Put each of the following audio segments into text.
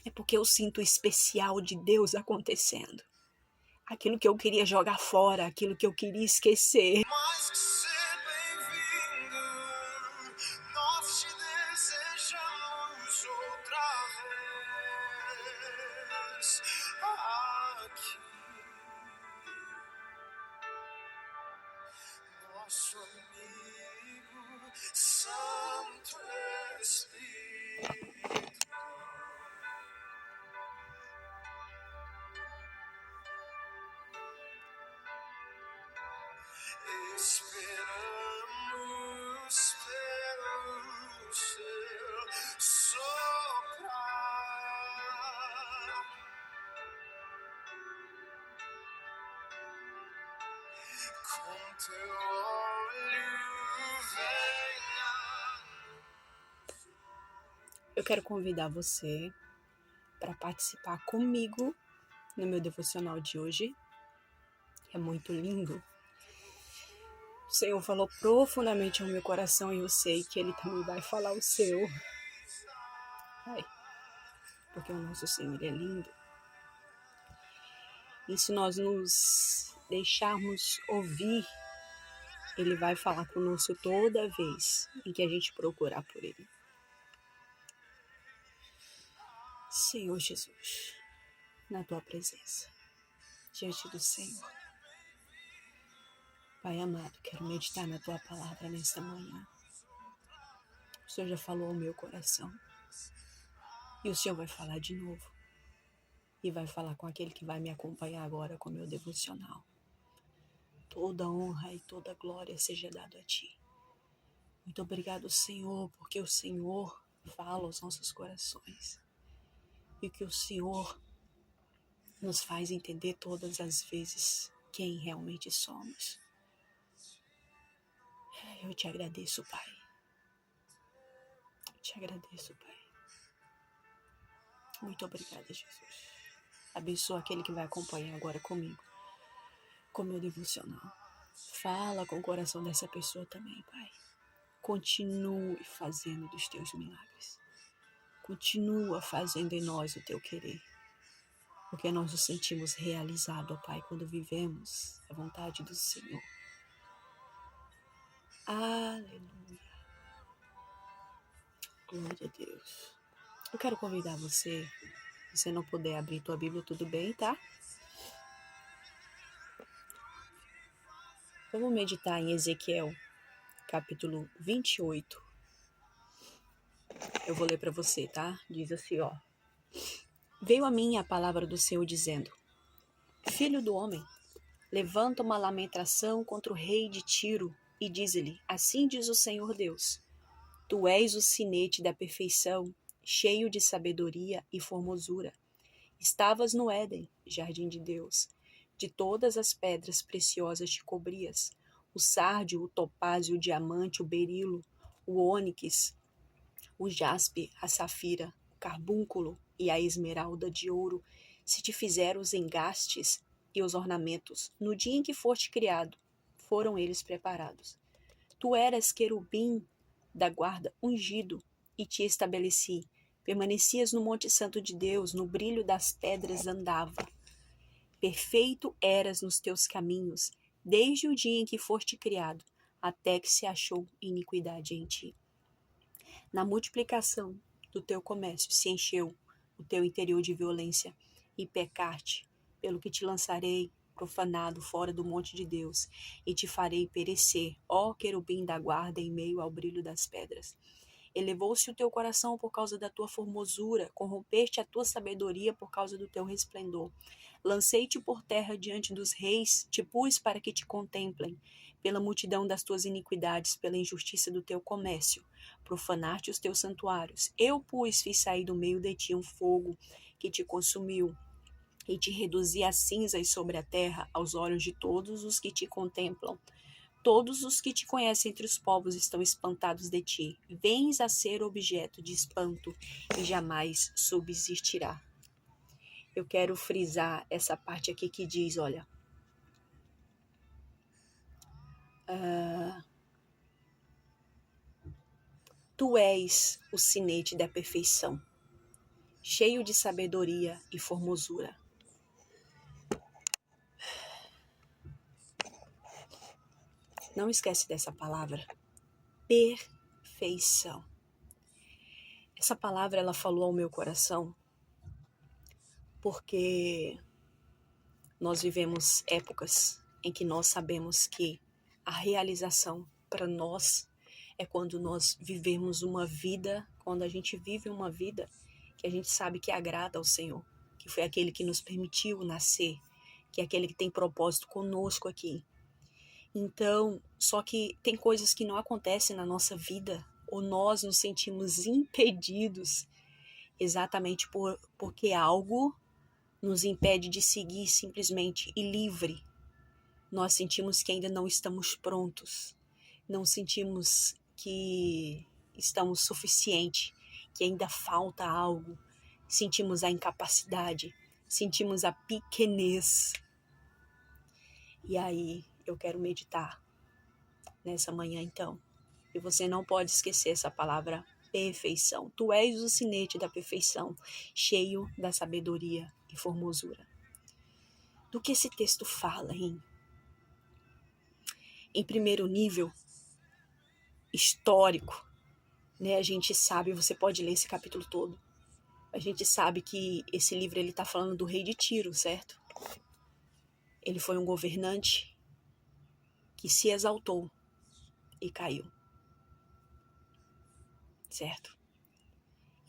É porque eu sinto o especial de Deus acontecendo. Aquilo que eu queria jogar fora, aquilo que eu queria esquecer. Mais que ser bem-vindo, nós te desejamos outra vez aqui. Nosso amigo Santo Espírito. Esperamos pelo seu soprar. Com teu olho venha. Eu quero convidar você para participar comigo no meu devocional de hoje. É muito lindo. O Senhor falou profundamente ao meu coração e eu sei que Ele também vai falar o seu. Porque o nosso Senhor é lindo. E se nós nos deixarmos ouvir, Ele vai falar conosco toda vez em que a gente procurar por Ele. Senhor Jesus, na Tua presença, diante do Senhor. Pai amado, quero meditar na Tua palavra nesta manhã. O Senhor já falou ao meu coração. E o Senhor vai falar de novo. E vai falar com aquele que vai me acompanhar agora com o meu devocional. Toda honra e toda glória seja dado a Ti. Muito obrigado, Senhor, porque o Senhor fala aos nossos corações. E que o Senhor nos faz entender todas as vezes quem realmente somos. Eu te agradeço, Pai. Eu te agradeço, Pai. Muito obrigada, Jesus. Abençoa aquele que vai acompanhar agora comigo, com o meu devocional. Fala com o coração dessa pessoa também, Pai. Continue fazendo dos teus milagres. Continua fazendo em nós o teu querer. Porque nós nos sentimos realizados, ó Pai, quando vivemos a vontade do Senhor. Aleluia. Glória a Deus. Eu quero convidar você, se você não puder abrir tua Bíblia, tudo bem, tá? Vamos meditar em Ezequiel, capítulo 28. Eu vou ler para você, tá? Diz assim, ó. Veio a mim a palavra do Senhor dizendo: Filho do homem, levanta uma lamentação contra o rei de Tiro e diz-lhe: Assim diz o Senhor Deus: Tu és o sinete da perfeição, cheio de sabedoria e formosura. Estavas no Éden, jardim de Deus. De todas as pedras preciosas te cobrias: o sárdio, o topázio, o diamante, o berilo, o ônix, o jaspe, a safira, o carbúnculo e a esmeralda de ouro, se te fizeram os engastes e os ornamentos, no dia em que foste criado, foram eles preparados. Tu eras querubim da guarda ungido, e te estabeleci. Permanecias no monte santo de Deus, no brilho das pedras andava. Perfeito eras nos teus caminhos, desde o dia em que foste criado, até que se achou iniquidade em ti. Na multiplicação do teu comércio se encheu o teu interior de violência, e pecaste, pelo que te lançarei profanado fora do monte de Deus, e te farei perecer, ó querubim da guarda, em meio ao brilho das pedras. Elevou-se o teu coração por causa da tua formosura, corrompeste a tua sabedoria por causa do teu resplendor. Lancei-te por terra diante dos reis, te pus para que te contemplem, pela multidão das tuas iniquidades, pela injustiça do teu comércio. Profanaste os teus santuários. Eu, pois, fiz sair do meio de ti um fogo que te consumiu, e te reduzi a cinzas sobre a terra, aos olhos de todos os que te contemplam. Todos os que te conhecem entre os povos estão espantados de ti. Vens a ser objeto de espanto e jamais subsistirá. Eu quero frisar essa parte aqui que diz, olha, tu és o sinete da perfeição, cheio de sabedoria e formosura. Não esquece dessa palavra, perfeição. Essa palavra ela falou ao meu coração porque nós vivemos épocas em que nós sabemos que a realização para nós é quando nós vivemos uma vida, quando a gente vive uma vida que a gente sabe que agrada ao Senhor, que foi aquele que nos permitiu nascer, que é aquele que tem propósito conosco aqui. Então, só que tem coisas que não acontecem na nossa vida, ou nós nos sentimos impedidos exatamente porque algo nos impede de seguir simplesmente e livre. Nós sentimos que ainda não estamos prontos, não sentimos que estamos suficientes, que ainda falta algo, sentimos a incapacidade, sentimos a pequenez. E aí eu quero meditar nessa manhã então, e você não pode esquecer essa palavra perfeição. Tu és o sinete da perfeição, cheio da sabedoria e formosura. Do que esse texto fala, hein? Em primeiro nível, histórico, né? A gente sabe, você pode ler esse capítulo todo, a gente sabe que esse livro ele está falando do rei de Tiro, certo? Ele foi um governante que se exaltou e caiu, certo?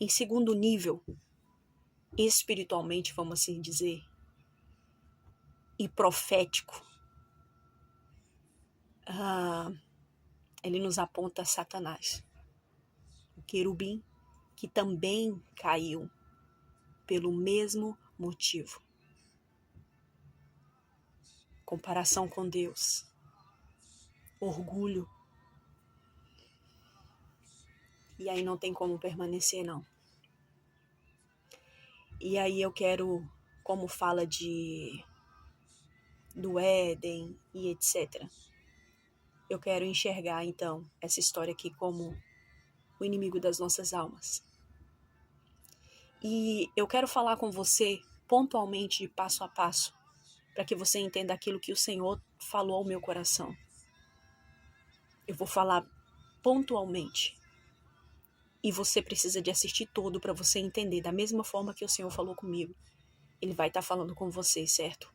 Em segundo nível, espiritualmente, vamos assim dizer, e profético, ele nos aponta Satanás, o querubim que também caiu pelo mesmo motivo. Comparação com Deus, orgulho, e aí não tem como permanecer não. E aí eu quero, como fala do Éden e etc., eu quero enxergar então essa história aqui como o inimigo das nossas almas. E eu quero falar com você pontualmente, de passo a passo, para que você entenda aquilo que o Senhor falou ao meu coração. Eu vou falar pontualmente. E você precisa de assistir todo para você entender, da mesma forma que o Senhor falou comigo. Ele vai estar falando com você, certo?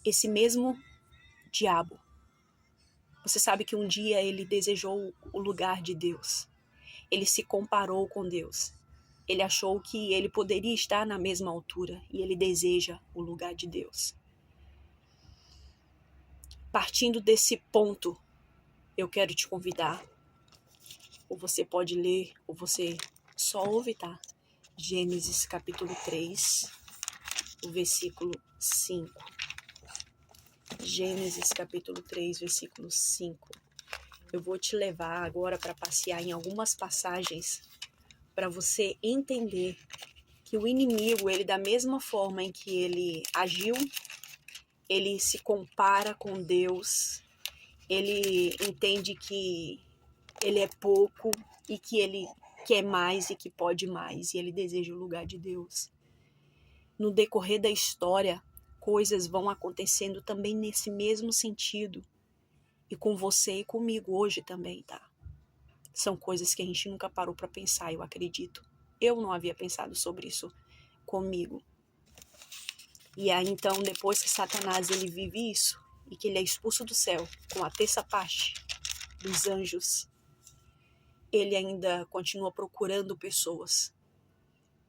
Esse mesmo diabo, você sabe que um dia ele desejou o lugar de Deus. Ele se comparou com Deus. Ele achou que ele poderia estar na mesma altura e ele deseja o lugar de Deus. Partindo desse ponto, eu quero te convidar, ou você pode ler, ou você só ouve, tá? Gênesis capítulo 3, o versículo 5. Gênesis capítulo 3, versículo 5. Eu vou te levar agora para passear em algumas passagens para você entender que o inimigo, ele da mesma forma em que ele agiu, ele se compara com Deus, ele entende que ele é pouco e que ele quer mais e que pode mais, e ele deseja o lugar de Deus. No decorrer da história, coisas vão acontecendo também nesse mesmo sentido. E com você e comigo hoje também, tá? São coisas que a gente nunca parou para pensar, eu acredito. Eu não havia pensado sobre isso comigo. E aí então, depois que Satanás ele vive isso, e que ele é expulso do céu com a terça parte dos anjos, ele ainda continua procurando pessoas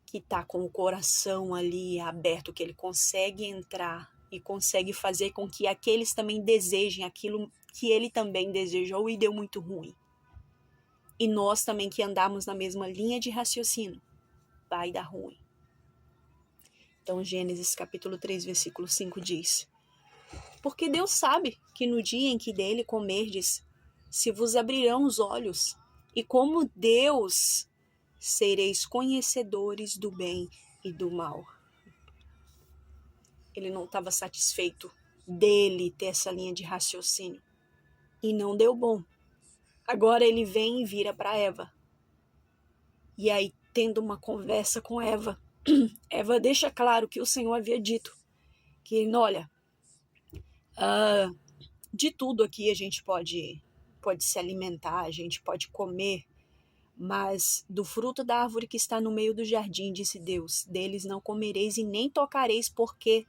que tá com o coração ali aberto, que ele consegue entrar e consegue fazer com que aqueles também desejem aquilo que ele também desejou e deu muito ruim. E nós também que andamos na mesma linha de raciocínio, vai dar ruim. Então Gênesis capítulo 3, versículo 5 diz: porque Deus sabe que no dia em que dele comerdes, se vos abrirão os olhos, e como Deus sereis conhecedores do bem e do mal. Ele não estava satisfeito dele ter essa linha de raciocínio. E não deu bom. Agora ele vem e vira para Eva. E aí tendo uma conversa com Eva, Eva deixa claro que o Senhor havia dito que, olha, de tudo aqui a gente pode se alimentar, a gente pode comer, mas do fruto da árvore que está no meio do jardim, disse Deus, deles não comereis e nem tocareis, porque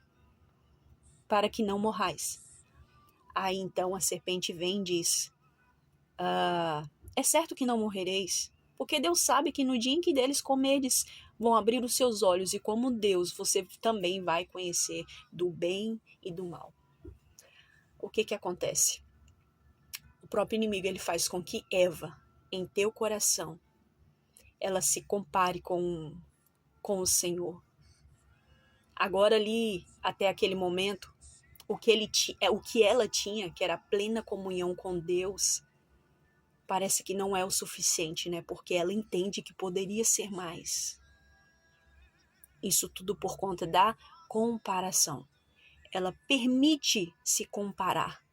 para que não morrais. Aí então a serpente vem e diz, é certo que não morrereis, porque Deus sabe que no dia em que deles comerdes, vão abrir os seus olhos, e como Deus, você também vai conhecer do bem e do mal. O que acontece? O próprio inimigo, ele faz com que Eva, em teu coração, ela se compare com o Senhor. Agora ali, até aquele momento, o que ela tinha, que era plena comunhão com Deus, parece que não é o suficiente, né? Porque ela entende que poderia ser mais. Isso tudo por conta da comparação. Ela permite se comparar.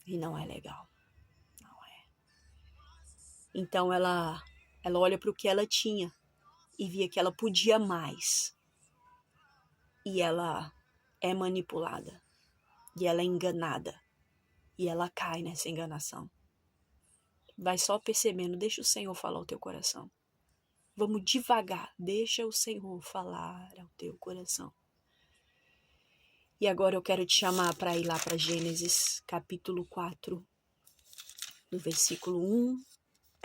E não é legal. Não é. Então ela olha para o que ela tinha e via que ela podia mais. E ela é manipulada. E ela é enganada. E ela cai nessa enganação. Vai só percebendo, deixa o Senhor falar ao teu coração. Vamos devagar, deixa o Senhor falar ao teu coração. E agora eu quero te chamar para ir lá para Gênesis, capítulo 4, do versículo 1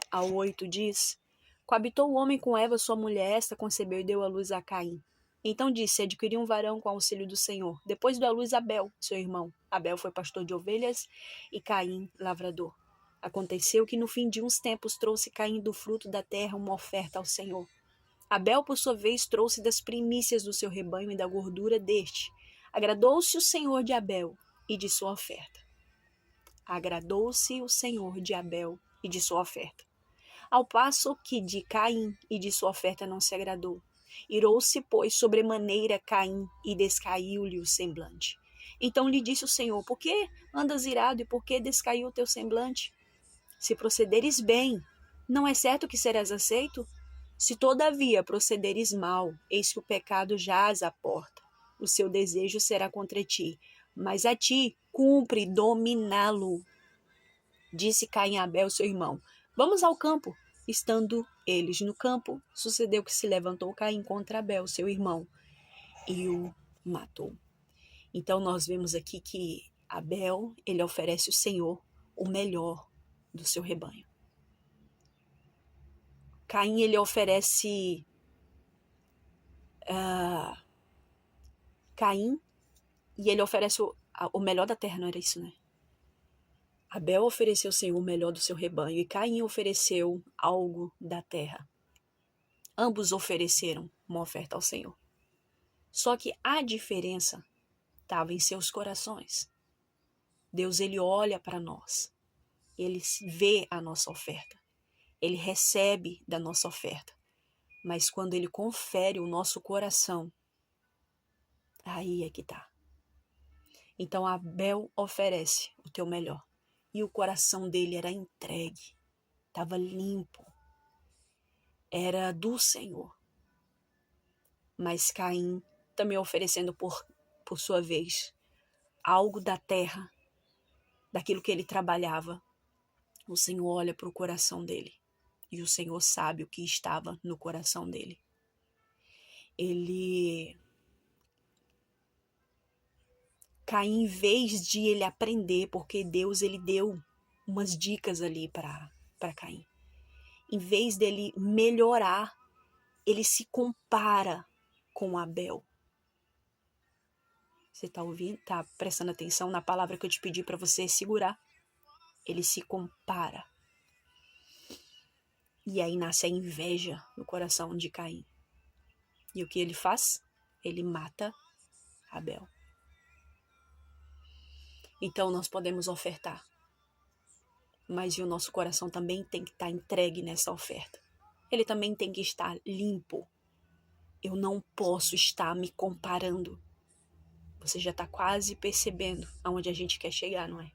ao 8, diz: Coabitou o homem com Eva, sua mulher, esta concebeu e deu à luz a Caim. Então disse, adquiriu um varão com auxílio do Senhor. Depois deu à luz Abel, seu irmão. Abel foi pastor de ovelhas e Caim, lavrador. Aconteceu que no fim de uns tempos trouxe Caim do fruto da terra uma oferta ao Senhor. Abel, por sua vez, trouxe das primícias do seu rebanho e da gordura deste. Agradou-se o Senhor de Abel e de sua oferta. Agradou-se o Senhor de Abel e de sua oferta. Ao passo que de Caim e de sua oferta não se agradou. Irou-se, pois, sobremaneira Caim e descaiu-lhe o semblante. Então lhe disse o Senhor, por que andas irado e por que descaiu o teu semblante? Se procederes bem, não é certo que serás aceito? Se todavia procederes mal, eis que o pecado jaz à porta. O seu desejo será contra ti, mas a ti cumpre dominá-lo. Disse Caim a Abel, seu irmão, vamos ao campo. Estando eles no campo, sucedeu que se levantou Caim contra Abel, seu irmão, e o matou. Então nós vemos aqui que Abel, ele oferece ao Senhor o melhor do seu rebanho. Caim, ele oferece Caim, e ele oferece o melhor da terra, não era isso, né? Abel ofereceu ao Senhor o melhor do seu rebanho, e Caim ofereceu algo da terra. Ambos ofereceram uma oferta ao Senhor. Só que a diferença estava em seus corações. Deus, ele olha para nós, ele vê a nossa oferta, ele recebe da nossa oferta, mas quando ele confere o nosso coração, aí é que tá. Então Abel oferece o teu melhor, e o coração dele era entregue, estava limpo, era do Senhor. Mas Caim, também oferecendo por sua vez, algo da terra, daquilo que ele trabalhava, o Senhor olha para o coração dele. E o Senhor sabe o que estava no coração dele. Caim, em vez de ele aprender, porque Deus, ele deu umas dicas ali para Caim. Em vez dele melhorar, ele se compara com Abel. Você está ouvindo? Está prestando atenção na palavra que eu te pedi para você segurar? Ele se compara. E aí nasce a inveja no coração de Caim. E o que ele faz? Ele mata Abel. Então nós podemos ofertar. Mas o nosso coração também tem que estar entregue nessa oferta. Ele também tem que estar limpo. Eu não posso estar me comparando. Você já está quase percebendo aonde a gente quer chegar, não é?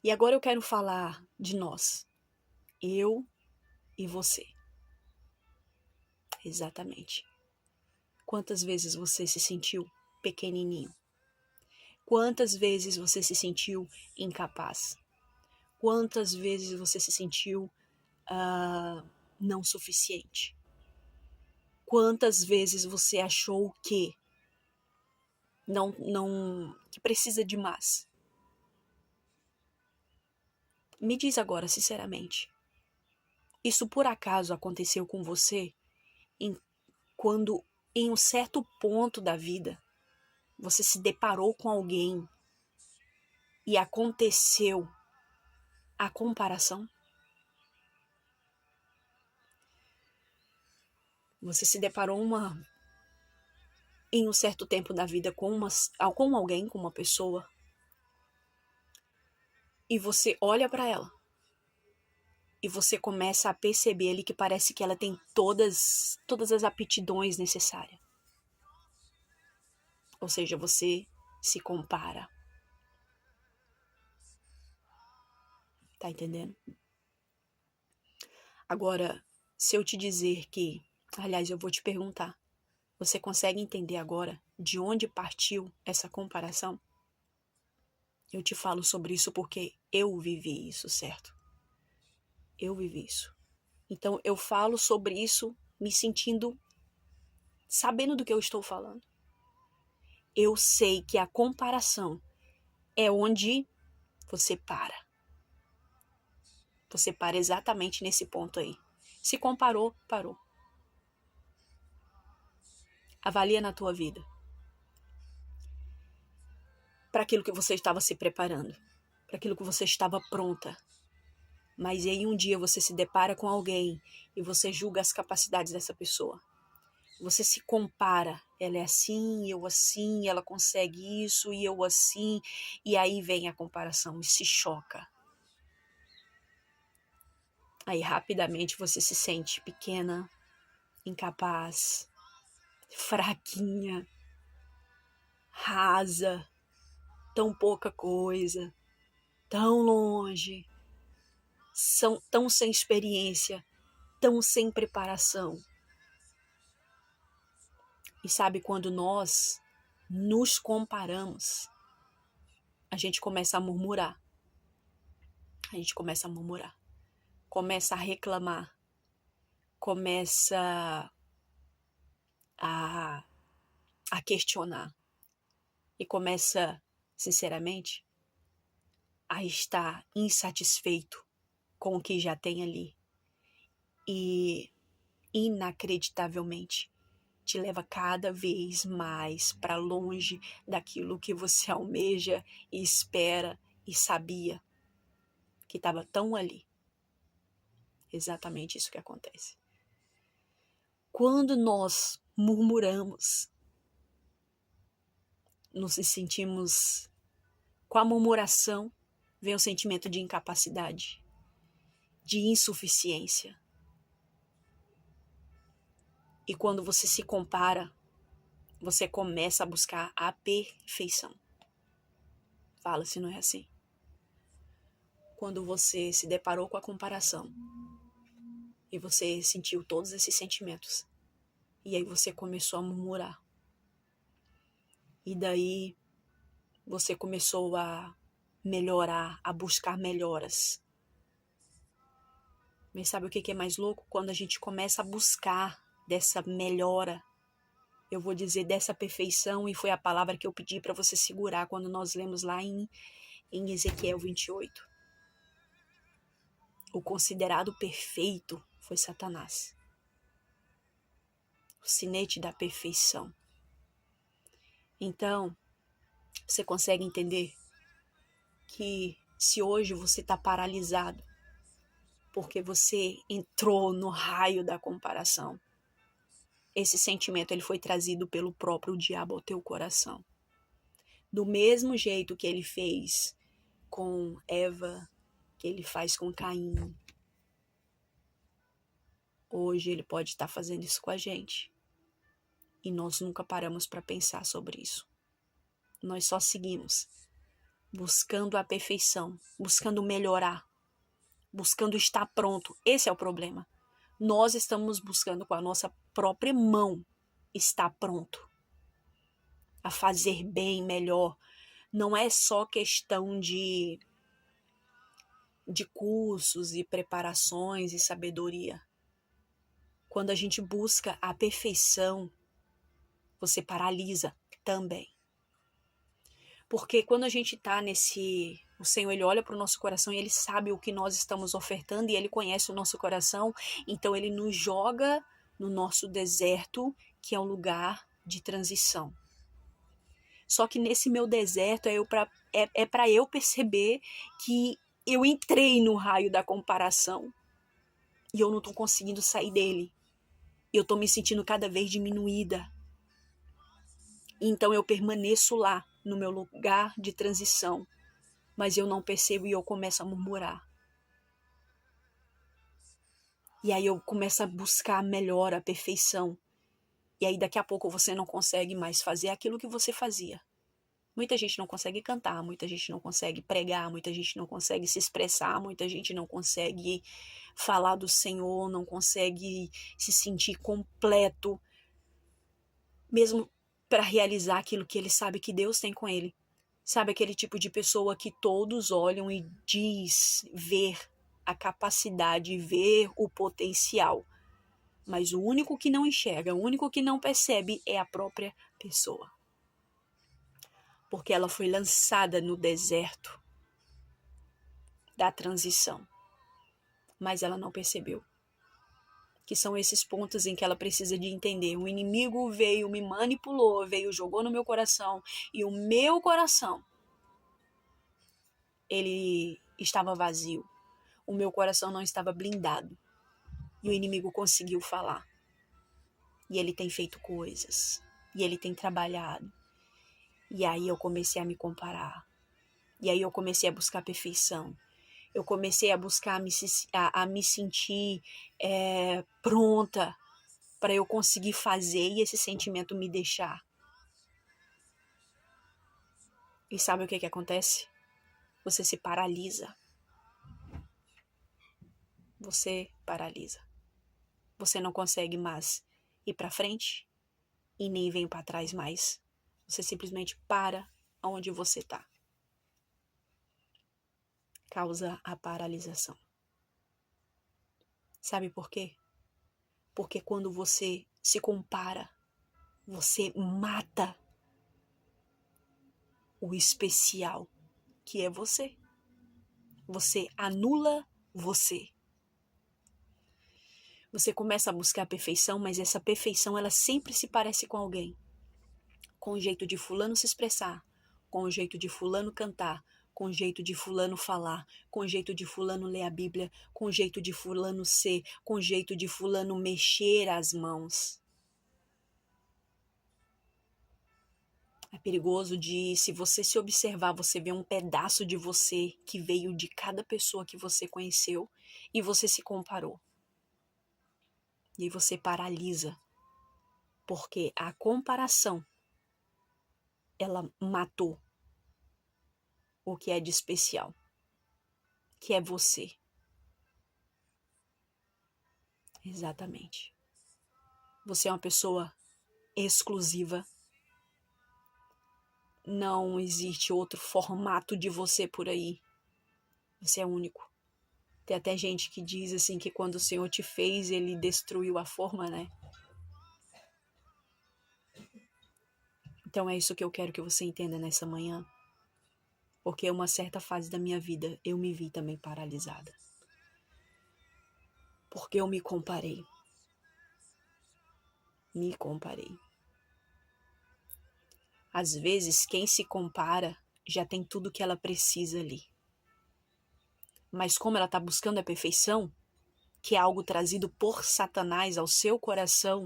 E agora eu quero falar de nós. Eu E você? Exatamente. Quantas vezes você se sentiu pequenininho? Quantas vezes você se sentiu incapaz? Quantas vezes você se sentiu não suficiente? Quantas vezes você achou que que precisa de mais? Me diz agora, sinceramente, isso por acaso aconteceu com você quando em um certo ponto da vida você se deparou com alguém e aconteceu a comparação? Você se deparou em um certo tempo da vida com alguém, com uma pessoa, e você olha para ela e você começa a perceber ali que parece que ela tem todas as aptidões necessárias. Ou seja, você se compara. Tá entendendo? Agora, se eu te dizer que, aliás, eu vou te perguntar, você consegue entender agora de onde partiu essa comparação? Eu te falo sobre isso porque eu vivi isso, certo? Eu vivi isso. Então, eu falo sobre isso me sentindo, sabendo do que eu estou falando. Eu sei que a comparação é onde você para. Você para exatamente nesse ponto aí. Se comparou, parou. Avalia na tua vida. Para aquilo que você estava se preparando. Para aquilo que você estava pronta. Mas aí um dia você se depara com alguém e você julga as capacidades dessa pessoa. Você se compara, ela é assim, eu assim, ela consegue isso e eu assim, e aí vem a comparação e se choca. Aí rapidamente você se sente pequena, incapaz, fraquinha, rasa, tão pouca coisa, tão longe, tão sem experiência, tão sem preparação. E sabe, quando nós nos comparamos, a gente começa a murmurar. A gente começa a murmurar. Começa a reclamar. Começa a questionar. E começa, sinceramente, a estar insatisfeito com o que já tem ali. E, inacreditavelmente, te leva cada vez mais para longe daquilo que você almeja e espera e sabia que estava tão ali. Exatamente isso que acontece. Quando nós murmuramos, nos sentimos com a murmuração, vem o sentimento de incapacidade, de insuficiência. E quando você se compara, você começa a buscar a perfeição. Fala se não é assim. Quando você se deparou com a comparação e você sentiu todos esses sentimentos, e aí você começou a murmurar. E daí você começou a melhorar, a buscar melhoras. Mas sabe o que é mais louco? Quando a gente começa a buscar dessa melhora, eu vou dizer dessa perfeição, e foi a palavra que eu pedi para você segurar quando nós lemos lá em Ezequiel 28. O considerado perfeito foi Satanás. O sinete da perfeição. Então, você consegue entender que se hoje você está paralisado porque você entrou no raio da comparação, esse sentimento ele foi trazido pelo próprio diabo ao teu coração. Do mesmo jeito que ele fez com Eva, que ele faz com Caim, hoje ele pode estar fazendo isso com a gente. E nós nunca paramos para pensar sobre isso. Nós só seguimos buscando a perfeição, buscando melhorar, buscando estar pronto. Esse é o problema. nós estamos buscando com a nossa própria mão estar pronto a fazer bem, melhor. Não é só questão de cursos e preparações e sabedoria. Quando a gente busca a perfeição, você paralisa também. Porque quando a gente está o Senhor, Ele olha para o nosso coração e Ele sabe o que nós estamos ofertando e Ele conhece o nosso coração, então Ele nos joga no nosso deserto, que é um lugar de transição. Só que nesse meu deserto é para eu perceber que eu entrei no raio da comparação e eu não estou conseguindo sair dele. Eu estou me sentindo cada vez diminuída. Então eu permaneço lá, no meu lugar de transição, mas eu não percebo e eu começo a murmurar. E aí eu começo a buscar a melhor, a perfeição. E aí daqui a pouco você não consegue mais fazer aquilo que você fazia. Muita gente não consegue cantar, muita gente não consegue pregar, muita gente não consegue se expressar, muita gente não consegue falar do Senhor, não consegue se sentir completo, mesmo para realizar aquilo que ele sabe que Deus tem com ele. Sabe aquele tipo de pessoa que todos olham e diz ver a capacidade, ver o potencial. Mas o único que não enxerga, o único que não percebe é a própria pessoa. Porque ela foi lançada no deserto da transição. Mas ela não percebeu. Que são esses pontos em que ela precisa de entender. O inimigo veio, me manipulou, jogou no meu coração. E o meu coração, ele estava vazio. O meu coração não estava blindado. E o inimigo conseguiu falar. E ele tem feito coisas. E ele tem trabalhado. E aí eu comecei a me comparar. E aí eu comecei a buscar perfeição. Eu comecei a buscar a me sentir pronta para eu conseguir fazer e esse sentimento me deixar. E sabe o que acontece? Você se paralisa. Você paralisa. Você não consegue mais ir para frente e nem vem para trás mais. Você simplesmente para onde você está. Causa a paralisação. Sabe por quê? Porque quando você se compara, você mata o especial, que é você. Você anula você. Você começa a buscar a perfeição, mas essa perfeição ela sempre se parece com alguém. Com o jeito de fulano se expressar, com o jeito de fulano cantar, com o jeito de fulano falar, com o jeito de fulano ler a Bíblia, com o jeito de fulano ser, com o jeito de fulano mexer as mãos. É perigoso se você se observar, você vê um pedaço de você que veio de cada pessoa que você conheceu e você se comparou. E aí você paralisa, porque a comparação, ela matou o que é de especial, que é você. Exatamente. Você é uma pessoa exclusiva. Não existe outro formato de você por aí. Você é único. Tem até gente que diz assim que quando o Senhor te fez, Ele destruiu a forma, né? Então é isso que eu quero que você entenda nessa manhã. Porque em uma certa fase da minha vida, eu me vi também paralisada. Porque eu me comparei. Me comparei. Às vezes, quem se compara já tem tudo que ela precisa ali. Mas como ela está buscando a perfeição, que é algo trazido por Satanás ao seu coração,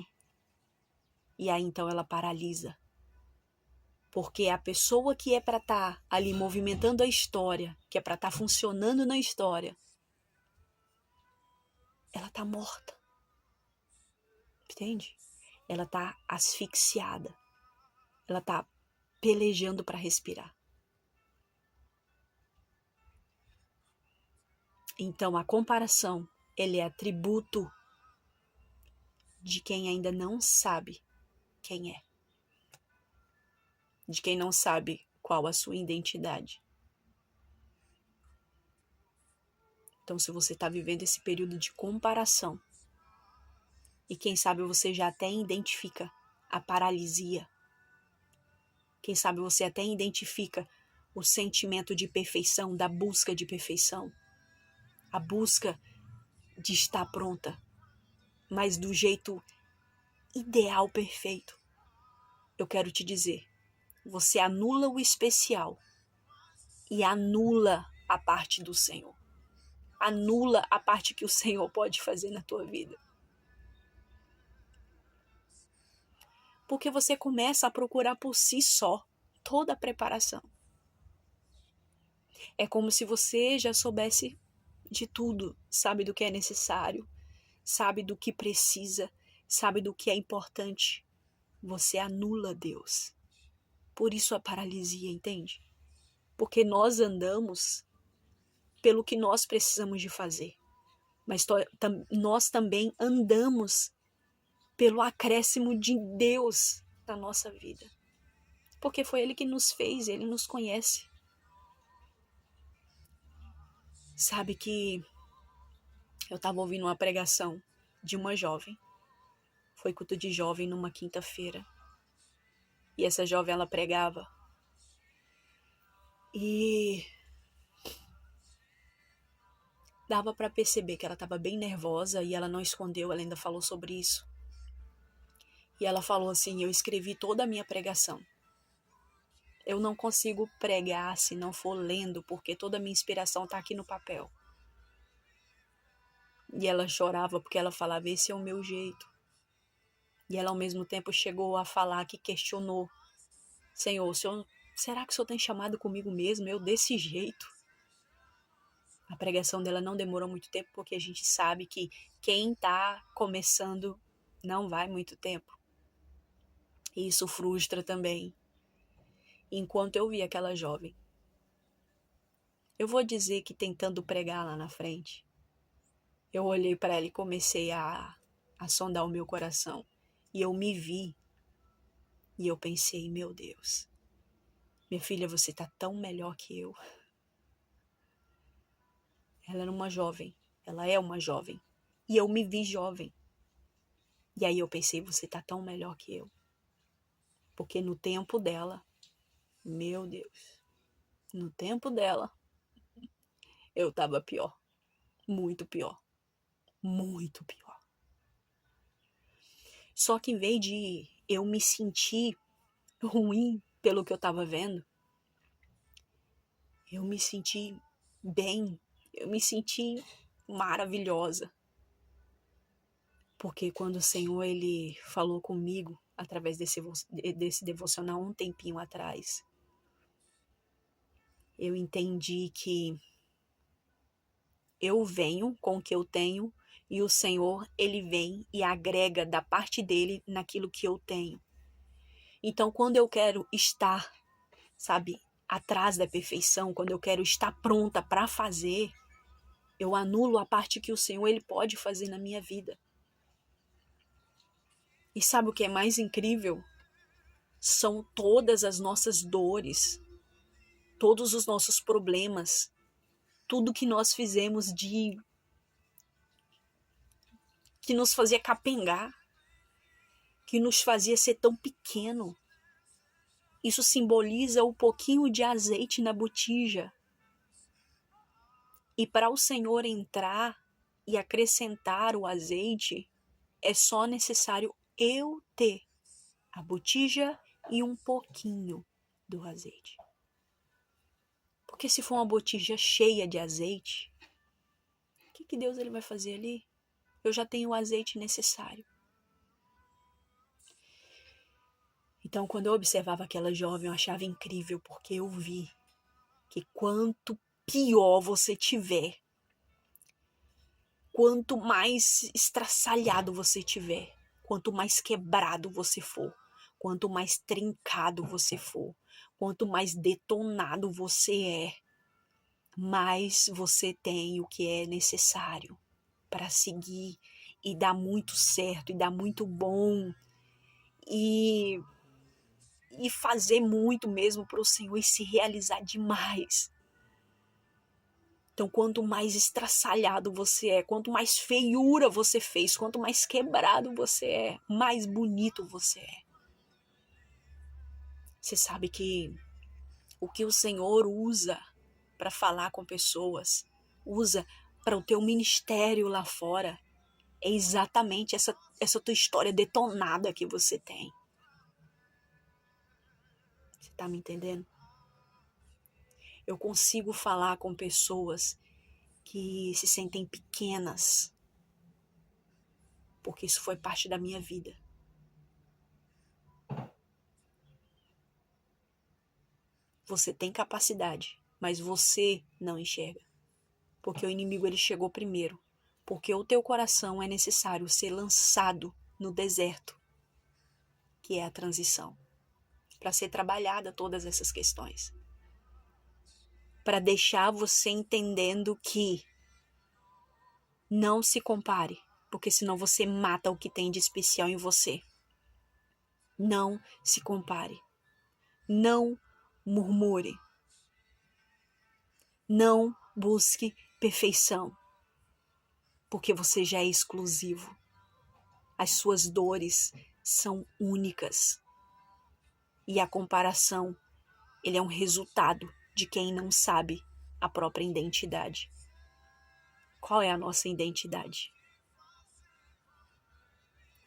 e aí então ela paralisa. Porque a pessoa que é para estar ali movimentando a história, que é para estar funcionando na história, ela está morta. Entende? Ela está asfixiada. Ela está pelejando para respirar. Então a comparação, ele é atributo de quem ainda não sabe quem é. De quem não sabe qual a sua identidade. Então, se você está vivendo esse período de comparação, e quem sabe você já até identifica a paralisia, quem sabe você até identifica o sentimento de perfeição, da busca de perfeição, a busca de estar pronta, mas do jeito ideal, perfeito. Eu quero te dizer, você anula o especial e anula a parte do Senhor. Anula a parte que o Senhor pode fazer na tua vida. Porque você começa a procurar por si só toda a preparação. É como se você já soubesse de tudo, sabe do que é necessário, sabe do que precisa, sabe do que é importante. Você anula Deus. Por isso a paralisia, entende? Porque nós andamos pelo que nós precisamos de fazer. Mas nós também andamos pelo acréscimo de Deus na nossa vida. Porque foi Ele que nos fez, Ele nos conhece. Sabe que eu estava ouvindo uma pregação de uma jovem. Foi culto de jovem numa quinta-feira. E essa jovem, ela pregava. E dava para perceber que ela estava bem nervosa e ela não escondeu, ela ainda falou sobre isso. E ela falou assim, eu escrevi toda a minha pregação. Eu não consigo pregar se não for lendo, porque toda a minha inspiração está aqui no papel. E ela chorava porque ela falava, esse é o meu jeito. E ela ao mesmo tempo chegou a falar que questionou, Senhor, será que o Senhor tem chamado comigo mesmo? Eu desse jeito? A pregação dela não demorou muito tempo, porque a gente sabe que quem está começando não vai muito tempo. E isso frustra também. Enquanto eu vi aquela jovem, eu vou dizer que tentando pregar lá na frente, eu olhei para ela e comecei a sondar o meu coração. E eu me vi. E eu pensei, meu Deus, minha filha, você tá tão melhor que eu. Ela era uma jovem. Ela é uma jovem. E eu me vi jovem. E aí eu pensei, você tá tão melhor que eu. Porque no tempo dela, meu Deus, no tempo dela, eu tava pior. Muito pior. Muito pior. Só que em vez de eu me sentir ruim pelo que eu tava vendo, eu me senti bem. Eu me senti maravilhosa. Porque quando o Senhor, Ele falou comigo, através desse devocional um tempinho atrás, eu entendi que eu venho com o que eu tenho e o Senhor, Ele vem e agrega da parte dele naquilo que eu tenho. Então, quando eu quero estar, sabe, atrás da perfeição, quando eu quero estar pronta para fazer, eu anulo a parte que o Senhor, Ele pode fazer na minha vida. E sabe o que é mais incrível? São todas as nossas dores, todos os nossos problemas, tudo que nós fizemos que nos fazia capengar, que nos fazia ser tão pequeno. Isso simboliza o pouquinho de azeite na botija. E para o Senhor entrar e acrescentar o azeite, é só necessário eu ter a botija e um pouquinho do azeite. Porque se for uma botija cheia de azeite, o que Deus ele vai fazer ali? Eu já tenho o azeite necessário. Então, quando eu observava aquela jovem, eu achava incrível, porque eu vi que quanto pior você tiver, quanto mais estraçalhado você tiver, quanto mais quebrado você for, quanto mais trincado você for, quanto mais detonado você é, mais você tem o que é necessário para seguir e dá muito certo, e dá muito bom, e fazer muito mesmo para o Senhor e se realizar demais. Então, quanto mais estraçalhado você é, quanto mais feiura você fez, quanto mais quebrado você é, mais bonito você é. Você sabe que o que o Senhor usa para falar com pessoas, usa para o teu ministério lá fora, é exatamente essa tua história detonada que você tem. Você tá me entendendo? Eu consigo falar com pessoas que se sentem pequenas, porque isso foi parte da minha vida. Você tem capacidade, mas você não enxerga. Porque o inimigo ele chegou primeiro. Porque o teu coração é necessário ser lançado no deserto, que é a transição, para ser trabalhada todas essas questões. Para deixar você entendendo que não se compare, porque senão você mata o que tem de especial em você. Não se compare. Não murmure. Não busque perfeição, porque você já é exclusivo. As suas dores são únicas. E a comparação, ele é um resultado de quem não sabe a própria identidade. Qual é a nossa identidade?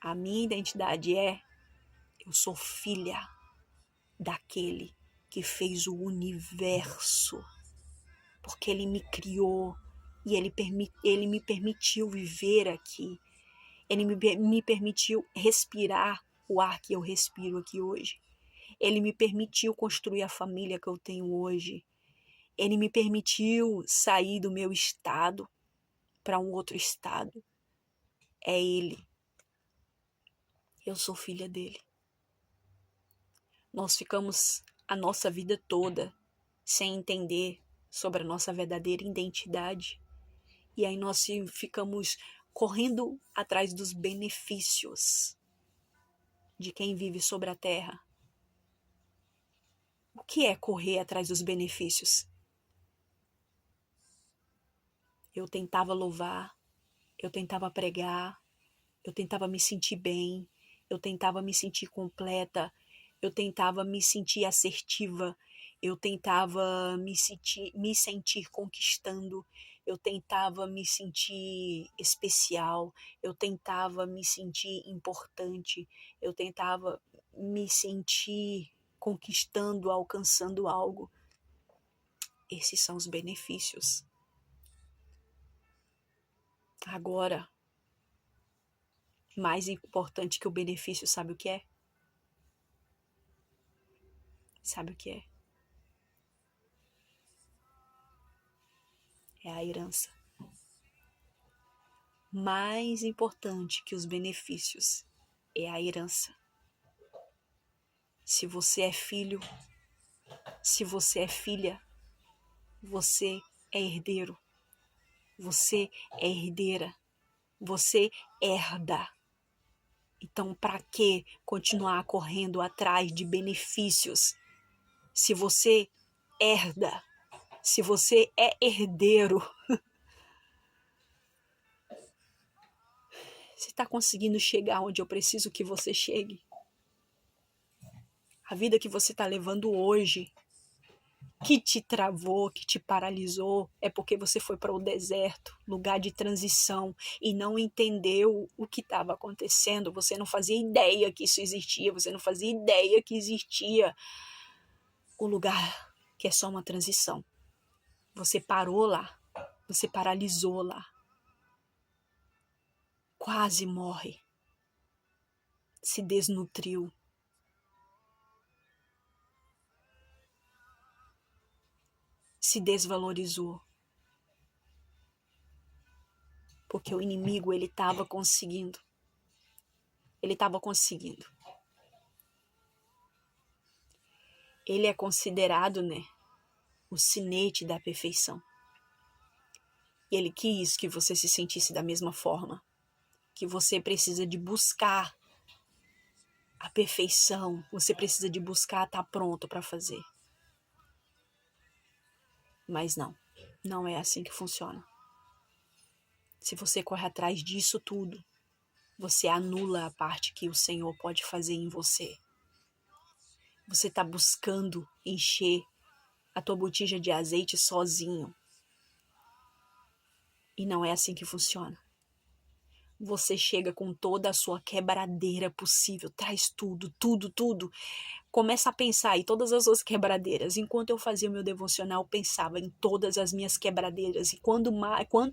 A minha identidade é: eu sou filha daquele que fez o universo, porque ele me criou e ele me permitiu viver aqui. Ele me permitiu respirar o ar que eu respiro aqui hoje. Ele me permitiu construir a família que eu tenho hoje. Ele me permitiu sair do meu estado para um outro estado. É Ele. Eu sou filha dele. Nós ficamos a nossa vida toda sem entender sobre a nossa verdadeira identidade. E aí nós ficamos correndo atrás dos benefícios de quem vive sobre a terra. O que é correr atrás dos benefícios? Eu tentava louvar, eu tentava pregar, eu tentava me sentir bem, eu tentava me sentir completa, eu tentava me sentir assertiva, eu tentava me sentir conquistando, eu tentava me sentir especial, eu tentava me sentir importante, eu tentava me sentir conquistando, alcançando algo. Esses são os benefícios. Agora, mais importante que o benefício, sabe o que é? Sabe o que é? É a herança. Mais importante que os benefícios é a herança. Se você é filho, se você é filha, você é herdeiro, você é herdeira, você herda. Então, para que continuar correndo atrás de benefícios se você herda, se você é herdeiro? Você está conseguindo chegar onde eu preciso que você chegue? A vida que você está levando hoje, que te travou, que te paralisou, é porque você foi para o deserto, lugar de transição, e não entendeu o que estava acontecendo. Você não fazia ideia que isso existia, você não fazia ideia que existia o lugar que é só uma transição. Você parou lá, você paralisou lá. Quase morre. Se desnutriu. Se desvalorizou. Porque o inimigo, ele estava conseguindo. Ele estava conseguindo. Ele é considerado, o sinete da perfeição. E ele quis que você se sentisse da mesma forma. que você precisa de buscar a perfeição, você precisa de buscar estar pronto para fazer. Mas não é assim que funciona. Se você corre atrás disso tudo, você anula a parte que o Senhor pode fazer em você. Você está buscando encher a tua botija de azeite sozinho. E não é assim que funciona. Você chega com toda a sua quebradeira possível, traz tudo. Começa a pensar em todas as suas quebradeiras. Enquanto eu fazia o meu devocional, eu pensava em todas as minhas quebradeiras. E quanto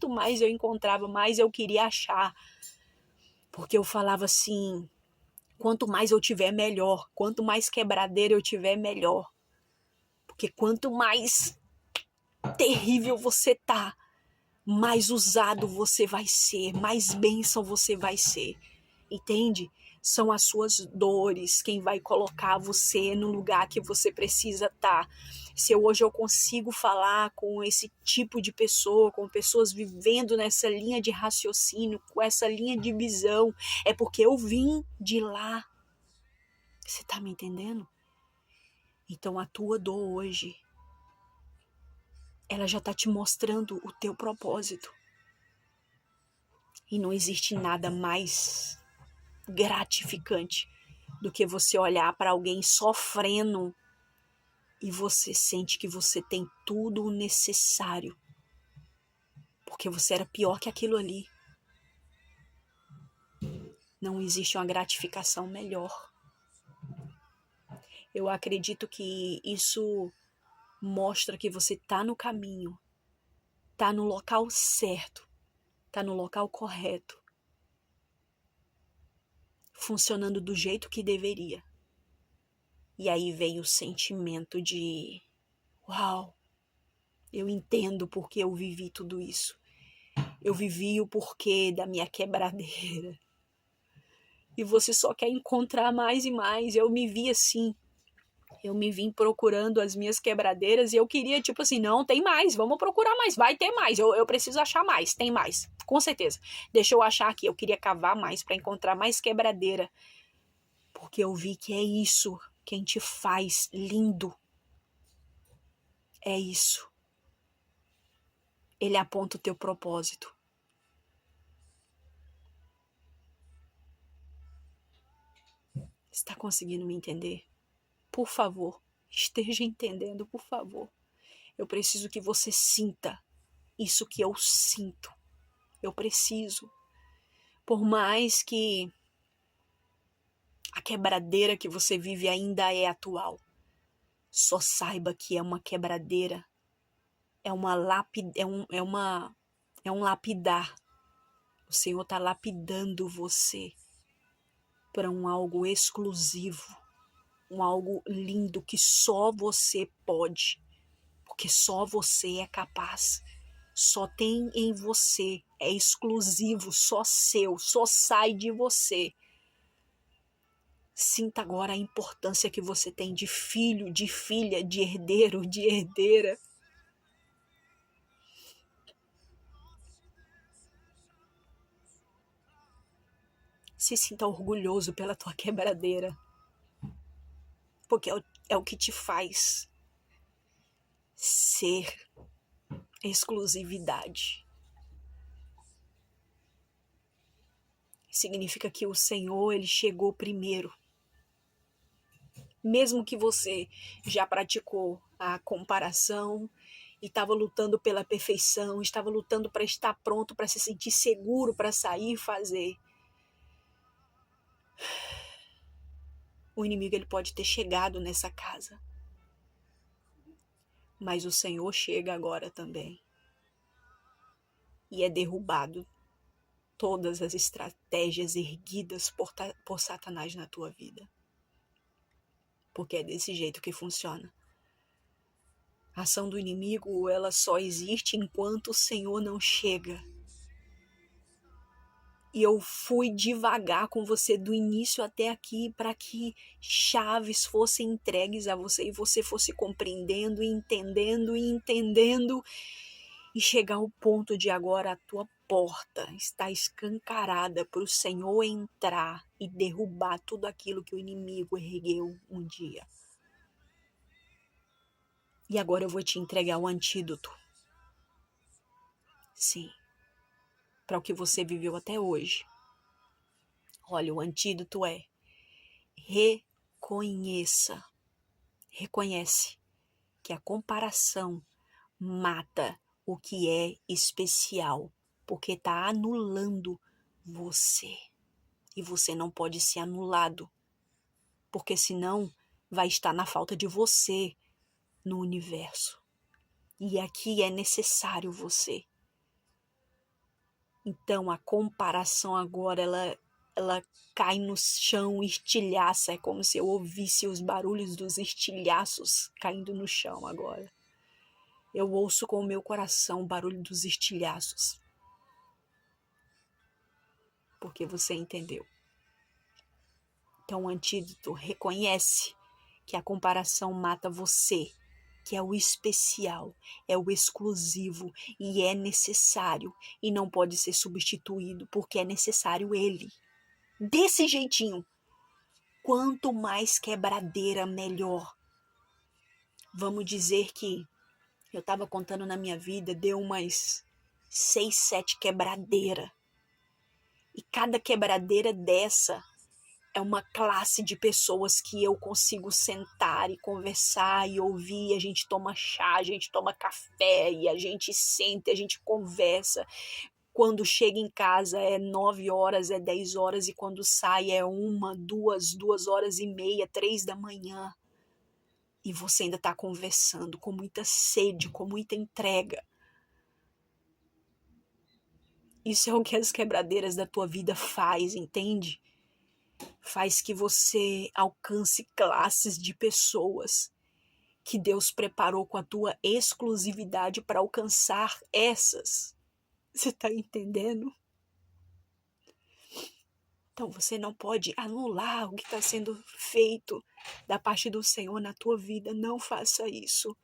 mais eu encontrava, mais eu queria achar. Porque eu falava assim, quanto mais eu tiver, melhor. Quanto mais quebradeira eu tiver, melhor. Porque quanto mais terrível você tá, mais usado você vai ser, mais bênção você vai ser, entende? São as suas dores quem vai colocar você no lugar que você precisa estar. Se hoje eu consigo falar com esse tipo de pessoa, com pessoas vivendo nessa linha de raciocínio, com essa linha de visão, é porque eu vim de lá. Você tá me entendendo? Então a tua dor hoje, ela já tá te mostrando o teu propósito. E não existe nada mais gratificante do que você olhar para alguém sofrendo e você sente que você tem tudo o necessário. Porque você era pior que aquilo ali. Não existe uma gratificação melhor. Eu acredito que isso mostra que você está no caminho, está no local certo, está no local correto, funcionando do jeito que deveria. E aí vem o sentimento de, uau, eu entendo porque eu vivi tudo isso. Eu vivi o porquê da minha quebradeira. E você só quer encontrar mais e mais. Eu me vi assim. Eu me vim procurando as minhas quebradeiras e eu queria, tipo assim, não, tem mais, vamos procurar mais, vai ter mais, eu preciso achar mais, tem mais, com certeza. Deixa eu achar aqui, eu queria cavar mais para encontrar mais quebradeira. Porque eu vi que é isso quem te faz lindo. É isso. Ele aponta o teu propósito. Está conseguindo me entender? Por favor, esteja entendendo, por favor. Eu preciso que você sinta isso que eu sinto. Eu preciso. Por mais que a quebradeira que você vive ainda é atual, só saiba que é uma quebradeira. É um lapidar. O Senhor está lapidando você para um algo exclusivo. Um algo lindo que só você pode. Porque só você é capaz. Só tem em você. É exclusivo, só seu. Só sai de você. Sinta agora a importância que você tem de filho, de filha, de herdeiro, de herdeira. Se sinta orgulhoso pela tua quebradeira. Porque é o que te faz ser exclusividade. Significa que o Senhor, Ele chegou primeiro. Mesmo que você já praticou a comparação e estava lutando pela perfeição, estava lutando para estar pronto, para se sentir seguro, para sair e fazer. O inimigo ele pode ter chegado nessa casa. Mas o Senhor chega agora também. E é derrubado todas as estratégias erguidas por Satanás na tua vida. Porque é desse jeito que funciona. A ação do inimigo, ela só existe enquanto o Senhor não chega. E eu fui devagar com você do início até aqui para que chaves fossem entregues a você e você fosse compreendendo e entendendo e chegar ao ponto de agora a tua porta está escancarada para o Senhor entrar e derrubar tudo aquilo que o inimigo ergueu um dia. E agora eu vou te entregar o antídoto. Sim, para o que você viveu até hoje. Olha, o antídoto é: reconhece que a comparação mata o que é especial, porque está anulando você. E você não pode ser anulado, porque senão vai estar na falta de você no universo. E aqui é necessário você. Então a comparação agora, ela cai no chão, estilhaça. É como se eu ouvisse os barulhos dos estilhaços caindo no chão agora. Eu ouço com o meu coração o barulho dos estilhaços. Porque você entendeu. Então o antídoto: reconhece que a comparação mata você, que é o especial, é o exclusivo e é necessário e não pode ser substituído, porque é necessário ele. Desse jeitinho. Quanto mais quebradeira, melhor. Vamos dizer que eu estava contando na minha vida, deu umas 6, 7 quebradeiras. E cada quebradeira dessa é uma classe de pessoas que eu consigo sentar e conversar e ouvir. A gente toma chá, a gente toma café e a gente senta, a gente conversa. Quando chega em casa é 9 horas, é 10 horas, e quando sai é 1, 2 horas e meia, 3 da manhã. E você ainda está conversando com muita sede, com muita entrega. Isso é o que as quebradeiras da tua vida faz, entende? Faz que você alcance classes de pessoas que Deus preparou com a tua exclusividade para alcançar essas. Você está entendendo? Então você não pode anular o que está sendo feito da parte do Senhor na tua vida. Não faça isso.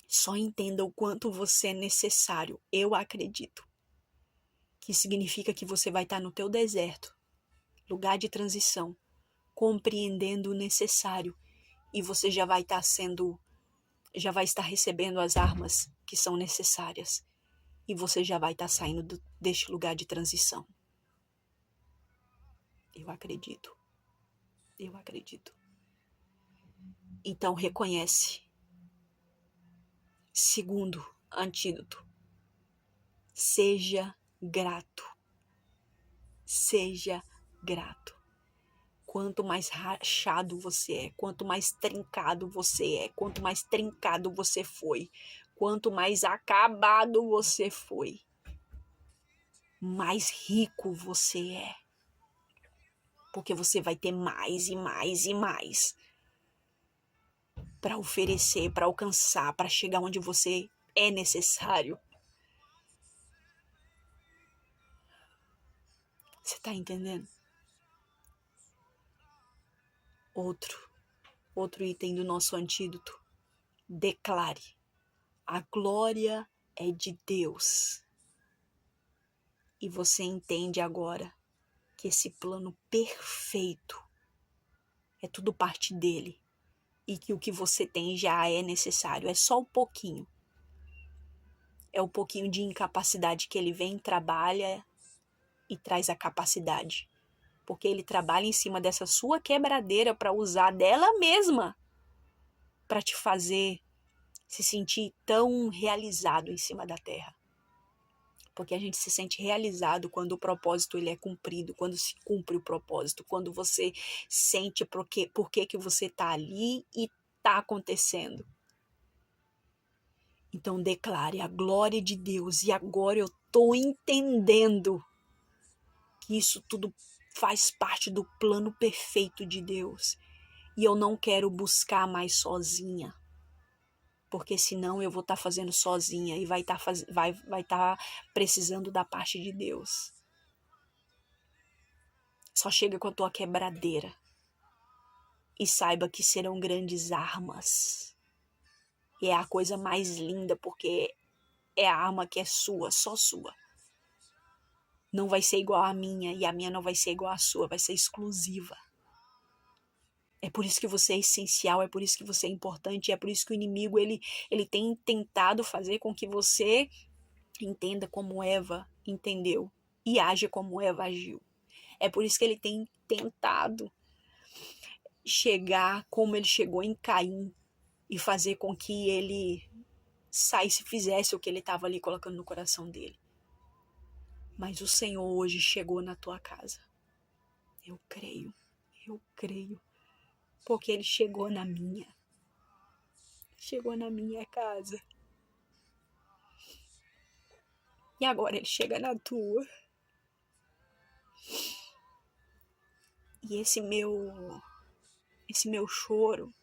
Só entenda o quanto você é necessário. Eu acredito que significa que você vai estar no teu deserto, lugar de transição, compreendendo o necessário, e você já vai estar recebendo as armas que são necessárias, e você já vai estar saindo deste lugar de transição. Eu acredito. Então reconhece. Segundo antídoto: seja grato. Seja grato. Quanto mais rachado você é, quanto mais trincado você é, quanto mais trincado você foi, quanto mais acabado você foi, mais rico você é. Porque você vai ter mais e mais e mais para oferecer, para alcançar, para chegar onde você é necessário. Você está entendendo? Outro item do nosso antídoto: declare: a glória é de Deus. E você entende agora que esse plano perfeito é tudo parte dele. E que o que você tem já é necessário. É só um pouquinho. É o pouquinho de incapacidade que ele vem, trabalha e traz a capacidade. Porque ele trabalha em cima dessa sua quebradeira para usar dela mesma para te fazer se sentir tão realizado em cima da terra. Porque a gente se sente realizado quando o propósito ele é cumprido, quando se cumpre o propósito, quando você sente por que você está ali e está acontecendo. Então declare: a glória de Deus. E agora eu estou entendendo que isso tudo faz parte do plano perfeito de Deus. E eu não quero buscar mais sozinha. Porque senão eu vou estar fazendo sozinha e vai estar precisando da parte de Deus. Só chega com a tua quebradeira e saiba que serão grandes armas. E é a coisa mais linda, porque é a arma que é sua, só sua. Não vai ser igual à minha, e a minha não vai ser igual à sua, vai ser exclusiva. É por isso que você é essencial, é por isso que você é importante, é por isso que o inimigo ele tem tentado fazer com que você entenda como Eva entendeu e age como Eva agiu. É por isso que ele tem tentado chegar como ele chegou em Caim e fazer com que ele saísse e fizesse o que ele estava ali colocando no coração dele. Mas o Senhor hoje chegou na tua casa. Eu creio, porque ele chegou na minha casa. E agora ele chega na tua. E esse meu choro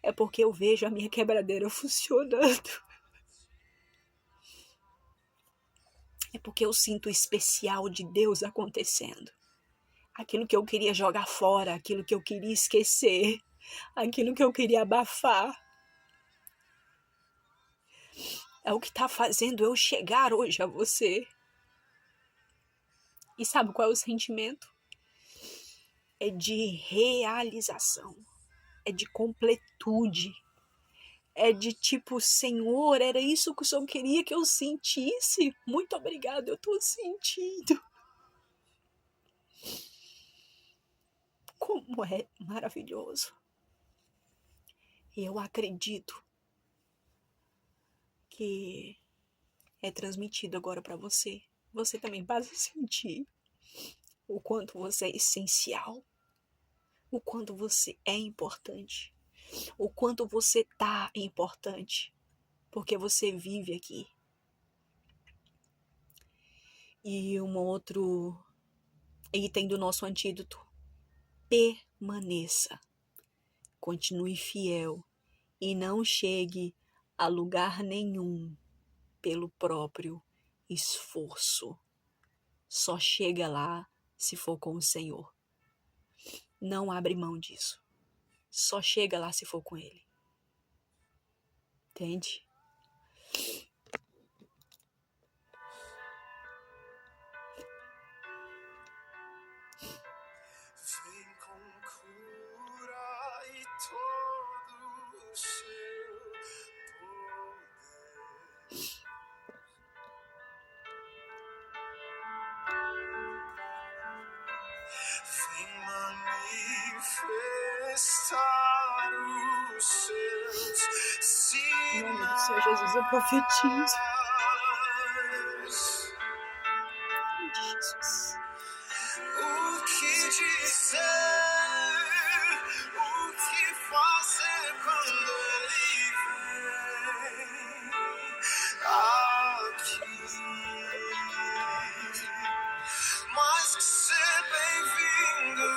é porque eu vejo a minha quebradeira funcionando. É porque eu sinto o especial de Deus acontecendo. Aquilo que eu queria jogar fora, aquilo que eu queria esquecer, aquilo que eu queria abafar. É o que está fazendo eu chegar hoje a você. E sabe qual é o sentimento? É de realização. É de completude. É de tipo, Senhor, era isso que o Senhor queria que eu sentisse? Muito obrigado, eu estou sentindo. Como é maravilhoso. E eu acredito que é transmitido agora para você. Você também passa a sentir o quanto você é essencial, o quanto você é importante, o quanto você tá importante, porque você vive aqui. E um outro item do nosso antídoto: permaneça, continue fiel e não chegue a lugar nenhum pelo próprio esforço. Só chega lá se for com o Senhor. Não abre mão disso. Só chega lá se for com Ele. Entende? Vem com cura e todo o seu poder. Vem manifestar os seus Em nome do Senhor Jesus, eu profetizo. sinais. De Jesus. O que dizer, o que fazer quando ele vem aqui? Mais que ser bem-vindo,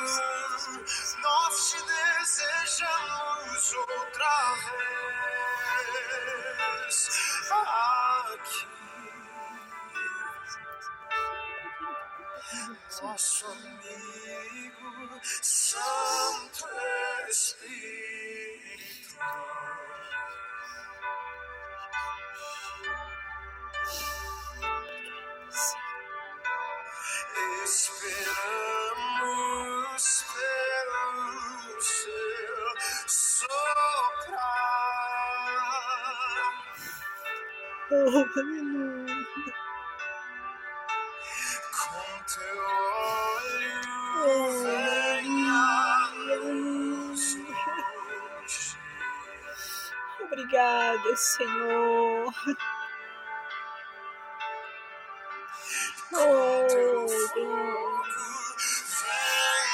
nós te desejamos outra vez aqui. Nosso amigo, Santo Espírito. Esperamos pelo seu soprar. Oh, aleluia. Com teu olho venha-nos hoje. Obrigada, Senhor. Com teu Oh, fogo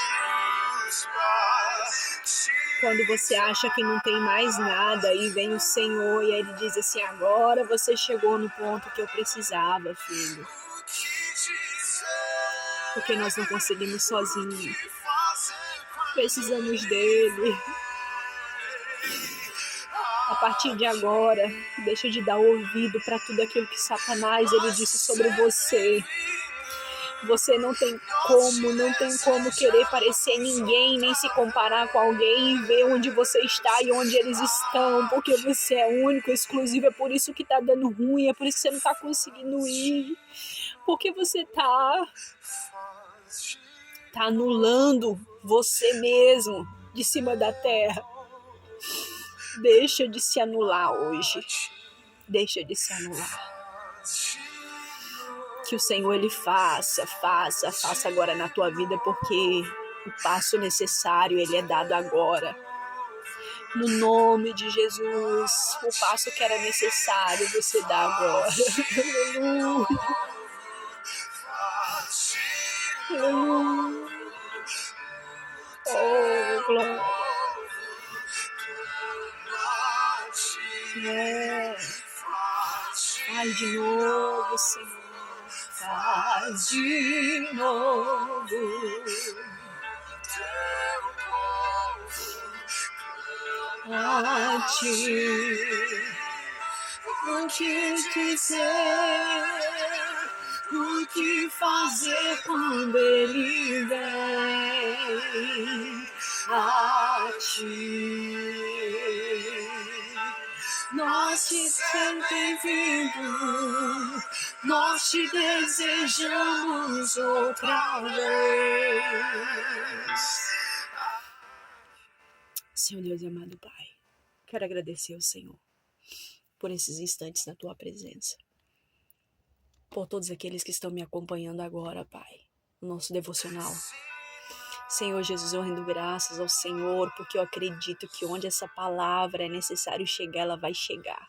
venha-nos batir. quando você acha que não tem mais nada, aí vem o Senhor e ele diz assim: agora você chegou no ponto que eu precisava, filho. O que dizer, Porque nós não conseguimos sozinhos. que fazer quando Precisamos dele. A partir de agora, deixa de dar ouvido para tudo aquilo que Satanás ele disse sobre você. Você não tem como querer parecer ninguém, nem se comparar com alguém e ver onde você está e onde eles estão, porque você é único, exclusivo, é por isso que tá dando ruim, é por isso que você não tá conseguindo ir, porque você tá anulando você mesmo de cima da terra. Deixa de se anular hoje. Deixa de se anular. Que o Senhor, Ele faça agora na tua vida, porque o passo necessário, Ele é dado agora. No nome de Jesus, o passo que era necessário, você dá agora. Aleluia. Aleluia. Oh, glória. Faz de novo, Senhor. Faz de novo. A ti o que dizer, o que fazer quando Ele vem. A ti nós te bem-vindo, nós te desejamos outra vez. Senhor Deus e amado Pai, quero agradecer ao Senhor por esses instantes na Tua presença, por todos aqueles que estão me acompanhando agora, Pai, no nosso devocional. Senhor Jesus, eu rendo graças ao Senhor, porque eu acredito que onde essa palavra é necessário chegar, ela vai chegar.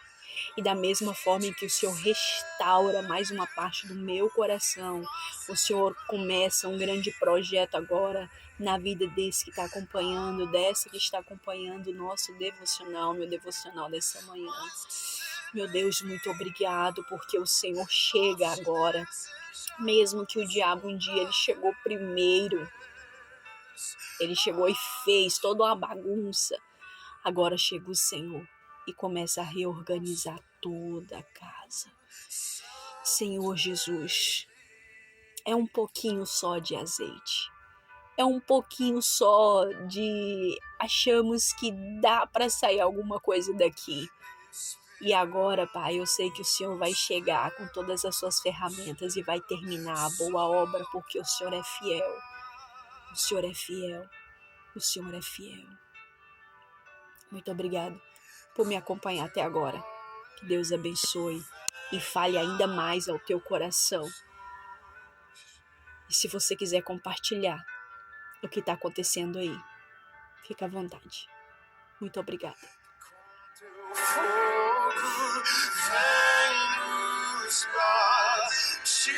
E da mesma forma em que o Senhor restaura mais uma parte do meu coração, o Senhor começa um grande projeto agora na vida desse que está acompanhando, dessa que está acompanhando o nosso devocional, meu devocional dessa manhã. Meu Deus, muito obrigado, porque o Senhor chega agora. Mesmo que o diabo um dia ele chegou primeiro, ele chegou e fez toda uma bagunça. Agora chega o Senhor e começa a reorganizar toda a casa. Senhor Jesus, é um pouquinho só de azeite. É um pouquinho só de... Achamos que dá para sair alguma coisa daqui. E agora, Pai, eu sei que o Senhor vai chegar com todas as suas ferramentas e vai terminar a boa obra, porque o Senhor é fiel. O Senhor é fiel. O Senhor é fiel. Muito obrigado por me acompanhar até agora. Que Deus abençoe e fale ainda mais ao teu coração. E se você quiser compartilhar o que está acontecendo aí, fica à vontade. Muito obrigada. Fogo, vem nos batiza.